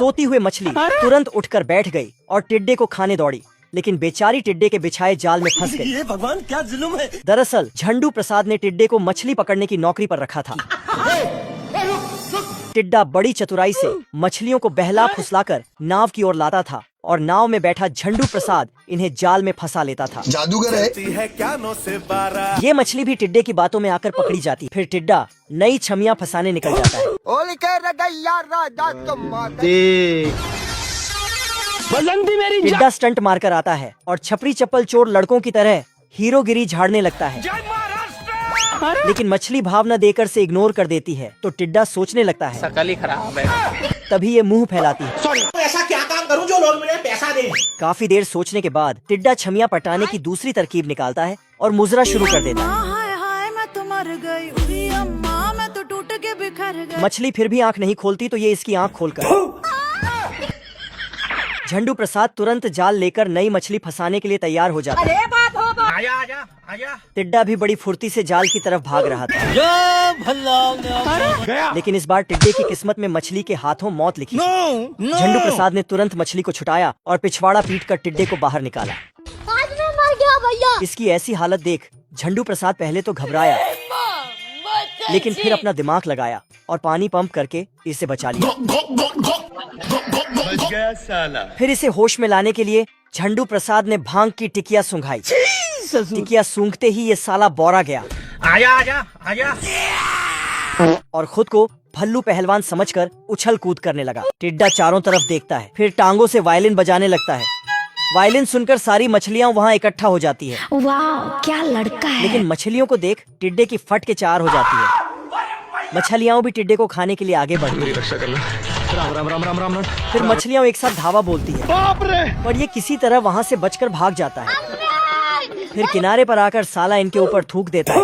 सोती हुई मछली तुरंत उठकर बैठ गई और टिड्डे को खाने दौड़ी, लेकिन बेचारी टिड्डे के बिछाए जाल में फंस गई। ये भगवान क्या जुल्म है। दरअसल झंडू प्रसाद ने टिड्डे को मछली पकड़ने की नौकरी पर रखा था। टिड्डा बड़ी चतुराई से मछलियों को बहला फुसलाकर नाव की ओर लाता था और नाव में बैठा झंडू प्रसाद इन्हें जाल में फंसा लेता था। जादूगर है क्या 9 से 12। ये मछली भी टिड्डे की बातों में आकर पकड़ी जाती। फिर टिड्डा नई छमियां फंसाने निकल जाता है। टिड्डा स्टंट मारकर आता है और छपरी चप्पल चोर लड़कों की तरह हीरोगिरी झाड़ने लगता है, लेकिन मछली भाव न देकर से इग्नोर कर देती है। तो टिड्डा सोचने लगता है शकल ही खराब है। तभी ये मुंह फैलाती है। सॉरी, ऐसा क्या काम करूं जो लोग मुझे पैसा दें। काफी देर सोचने के बाद टिड्डा छमिया पटाने की दूसरी तरकीब निकालता है और मुजरा शुरू कर देता है। मछली फिर भी आंख नहीं खोलती तो ये इसकी आंख खोलकर झंडू प्रसाद तुरंत जाल लेकर नई मछली फंसाने के लिए तैयार हो जाता है। आजा आजा आजा। टिड्डा भी बड़ी फुर्ती से जाल की तरफ भाग रहा था, लेकिन इस बार टिड्डे की किस्मत में मछली के हाथों मौत लिखी। झंडू प्रसाद ने तुरंत मछली को छुटाया और पिछवाड़ा पीटकर टिड्डे को बाहर निकाला। आज मैं मर गया भैया। इसकी ऐसी हालत देख झंडू प्रसाद पहले तो घबराया, लेकिन फिर अपना दिमाग लगाया और पानी पंप करके इसे बचा लिया। बच गया साला। फिर इसे होश में लाने के लिए झंडू प्रसाद ने भांग की टिकिया सूंघाई। टिकिया सूंघते ही ये साला बौरा गया आजा आजा आजा। और खुद को भल्लू पहलवान समझकर उछल कूद करने लगा। टिड्डा चारों तरफ देखता है, फिर टांगों से वायलिन बजाने लगता है। वायलिन सुनकर सारी मछलियाँ वहाँ इकट्ठा हो जाती है। वाह क्या लड़का है। लेकिन मछलियों को देख टिड्डे की फट के चार हो जाती है। मछलियाँ भी टिड्डे को खाने के लिए आगे बढ़ती है। राम राम राम राम राम राम। फिर मछलियाँ एक साथ धावा बोलती है, पर ये किसी तरह वहाँ से बचकर भाग जाता है। फिर किनारे पर आकर साला इनके ऊपर थूक देता है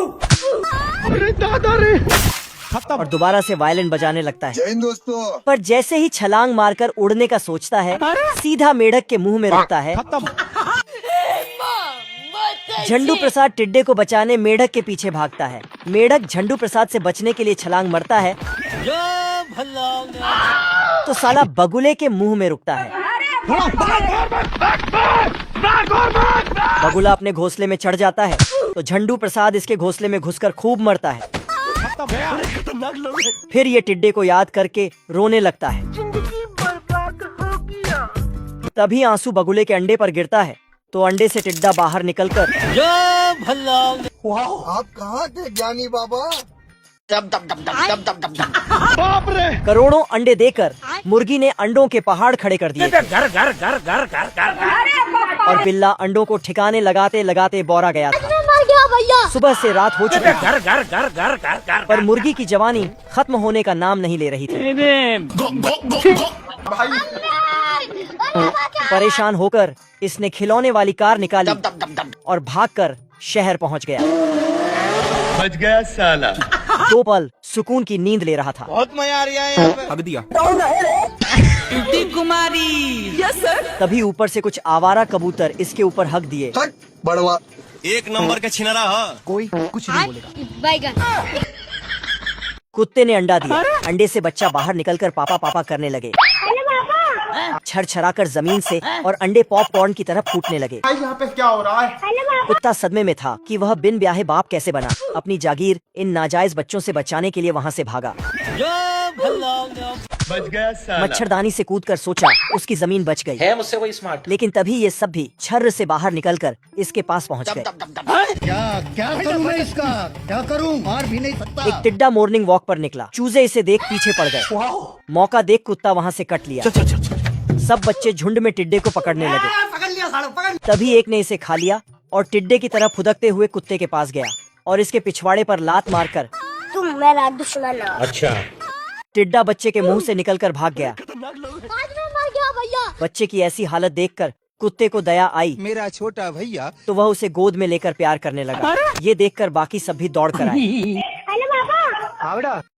और दोबारा से वायलिन बजाने लगता है। जय हिंद दोस्तों। पर जैसे ही छलांग मारकर उड़ने का सोचता है, सीधा मेढक के मुंह में रुकता है। झंडू प्रसाद टिड्डे को बचाने मेढक के पीछे भागता है। मेढक झंडू प्रसाद से बचने के लिए छलांग मारता है तो साला बगुले के मुंह में रुकता है। बगुला अपने घोंसले में चढ़ जाता है तो झंडू प्रसाद इसके घोंसले में घुसकर खूब मरता है। फिर ये टिड्डे को याद करके रोने लगता है। तभी आंसू बगुले के अंडे पर गिरता है तो अंडे से टिड्डा बाहर निकलकर आप कहाँ थे ज्ञानी बाबा। करोड़ों अंडे देकर मुर्गी ने अंडों के पहाड़ खड़े कर दिए घर घर घर घर घर घर। और बिल्ला अंडों को ठिकाने लगाते लगाते बौरा गया था। मैं मर गया भैया। सुबह से रात हो चुकी घर घर घर घर घर घर। पर मुर्गी की जवानी खत्म होने का नाम नहीं ले रही थी। परेशान होकर इसने खिलौने वाली कार निकाली और भागकर शहर पहुंच गया। बच गया साला। 2 पल सुकून की नींद ले रहा था। बहुत मजा आ रहा है। हक दिया। कुमारी। Yes sir. तभी ऊपर से कुछ आवारा कबूतर इसके ऊपर हक दिए। बड़वा 1 नंबर का छिनरा है। कोई कुछ नहीं बोलेगा। बैगन। कुत्ते ने अंडा दिया। अंडे से बच्चा बाहर निकलकर पापा पापा करने लगे, छरछराकर जमीन से, और अंडे पॉपकॉर्न की तरह फूटने लगे। यहाँ पे क्या हो रहा है। कुत्ता सदमे में था कि वह बिन ब्याहे बाप कैसे बना। अपनी जागीर इन नाजायज बच्चों से बचाने के लिए वहाँ से भागा। बच गया साला। मच्छरदानी से कूदकर सोचा उसकी जमीन बच गई है मुझसे कोई स्मार्ट। लेकिन तभी ये सब भी छर्र से बाहर निकलकर इसके पास पहुँच गए। क्या करूं मैं इसका, क्या करूं, मार भी नहीं सकता। एक टिड्डा मॉर्निंग वॉक पर निकला। चूजे इसे देख पीछे पड़ गए। मौका देख कुत्ता वहाँ से कट लिया। सब बच्चे झुंड में टिड्डे को पकड़ने लगे। तभी एक ने इसे खा लिया और टिड्डे की तरह फुदकते हुए कुत्ते के पास गया और इसके पिछवाड़े पर लात मारकर तुम मेरा दुश्मन हो। अच्छा। टिड्डा बच्चे के मुंह से निकलकर भाग गया। आज मैं मर गया भैया। बच्चे की ऐसी हालत देखकर कुत्ते को दया आई मेरा छोटा भैया। तो वह उसे गोद में लेकर प्यार करने लगा। ये देखकर बाकी सब भी दौड़ कर आए। हेलो पापा।